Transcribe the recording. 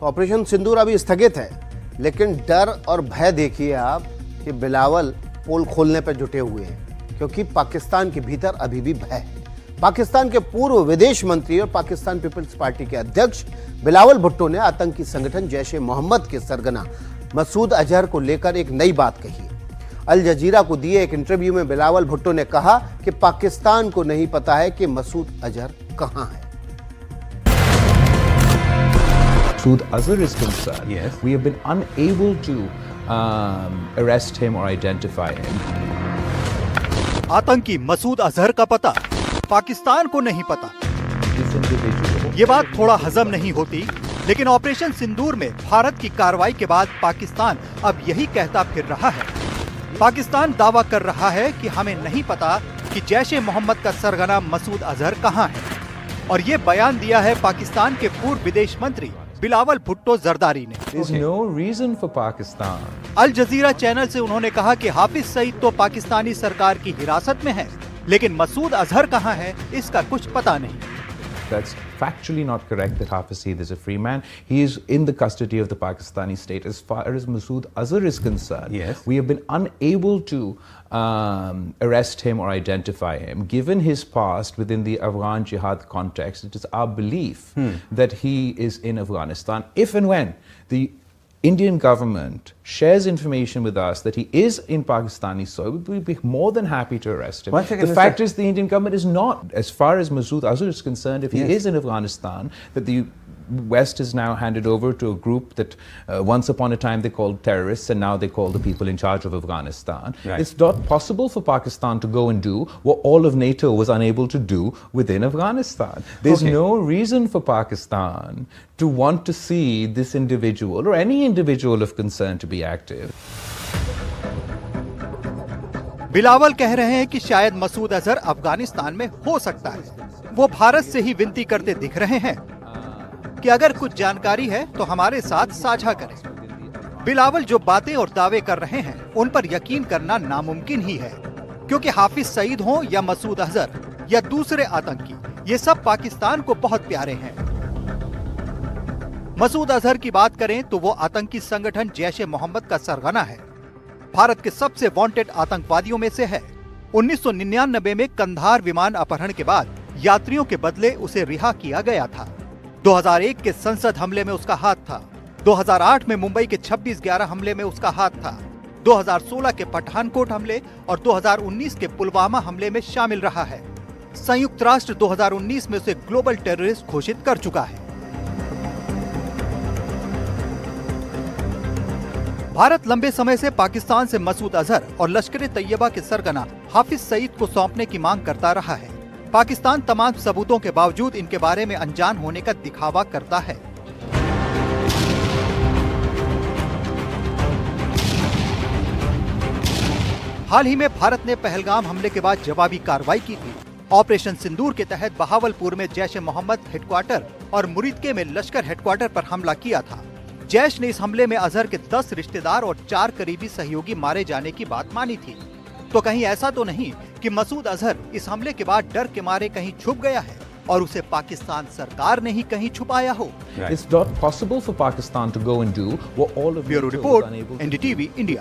तो ऑपरेशन सिंदूर अभी स्थगित है, लेकिन डर और भय देखिए आप कि बिलावल पोल खोलने पर जुटे हुए हैं, क्योंकि पाकिस्तान के भीतर अभी भी भय है। पाकिस्तान के पूर्व विदेश मंत्री और पाकिस्तान पीपल्स पार्टी के अध्यक्ष बिलावल भुट्टो ने आतंकी संगठन जैश ए मोहम्मद के सरगना मसूद अजहर को लेकर एक नई बात कही है। अल जजीरा को दिए एक इंटरव्यू में बिलावल भुट्टो ने कहा कि पाकिस्तान को नहीं पता है कि मसूद अजहर कहां है। Masood Azhar is concerned, yes, we have been unable to arrest him or identify him. आतंकी मसूद अजहर का पता पाकिस्तान को नहीं पता। This individual, ये बात थोड़ा हजम नहीं होती, लेकिन ऑपरेशन सिंदूर में भारत की कार्रवाई के बाद पाकिस्तान अब यही कहता फिर रहा है। पाकिस्तान दावा कर रहा है कि हमें नहीं पता कि जैश ए मोहम्मद का सरगना मसूद अजहर कहां है, और ये बयान दिया है पाकिस्तान के पूर्व विदेश मंत्री बिलावल भुट्टो जरदारी ने। There's no reason for Pakistan. Al Jazeera channel से उन्होंने कहा कि हाफिज सईद तो पाकिस्तानी सरकार की हिरासत में है, लेकिन मसूद अजहर कहां है इसका कुछ पता नहीं। That's factually not correct that Hafiz Saeed is a free man. He is in the custody of the Pakistani state. As far as Masood Azhar is concerned, yes, we have been unable to arrest him or identify him. Given his past within the Afghan jihad context, it is our belief that he is in Afghanistan. If and when the Indian government shares information with us that he is in Pakistani soil, we will be more than happy to arrest him. The fact is the Indian government is not. As far as Masood Azhar is concerned, if he is in Afghanistan, that the West has now handed over to a group that once upon a time they called terrorists and now they call the people in charge of Afghanistan. Right. It's not possible for Pakistan to go and do what all of NATO was unable to do within Afghanistan. There's no reason for Pakistan to want to see this individual or any individual of concern to be active. Bilawal कह रहे हैं कि शायद मसूद अजहर अफगानिस्तान में हो सकता है। वो भारत से ही विनती करते दिख रहे हैं कि अगर कुछ जानकारी है तो हमारे साथ साझा करें। बिलावल जो बातें और दावे कर रहे हैं उन पर यकीन करना नामुमकिन ही है, क्योंकि हाफिज सईद हो या मसूद अजहर या दूसरे आतंकी, ये सब पाकिस्तान को बहुत प्यारे हैं। मसूद अजहर की बात करें तो वो आतंकी संगठन जैश ए मोहम्मद का सरगना है। भारत के सबसे वांटेड आतंकवादियों में से है। 1999 में कंधार विमान अपहरण के बाद यात्रियों के बदले उसे रिहा किया गया था। 2001 के संसद हमले में उसका हाथ था। 2008 में मुंबई के 26/11 हमले में उसका हाथ था। 2016 के पठानकोट हमले और 2019 के पुलवामा हमले में शामिल रहा है। संयुक्त राष्ट्र 2019 में उसे ग्लोबल टेररिस्ट घोषित कर चुका है। भारत लंबे समय से पाकिस्तान से मसूद अजहर और लश्कर ए तैयबा के सरगना हाफिज सईद को सौंपने की मांग करता रहा है। पाकिस्तान तमाम सबूतों के बावजूद इनके बारे में अनजान होने का दिखावा करता है। हाल ही में भारत ने पहलगाम हमले के बाद जवाबी कार्रवाई की थी। ऑपरेशन सिंदूर के तहत बहावलपुर में जैश ए मोहम्मद हेडक्वार्टर और मुरीदके में लश्कर हेडक्वार्टर पर हमला किया था। जैश ने इस हमले में अजहर के 10 रिश्तेदार और 4 करीबी सहयोगी मारे जाने की बात मानी थी। तो कहीं ऐसा तो नहीं कि मसूद अजहर इस हमले के बाद डर के मारे कहीं छुप गया है और उसे पाकिस्तान सरकार ने ही कहीं छुपाया हो। It's not possible for Pakistan to go and do what all of bureau report, NDTV, India.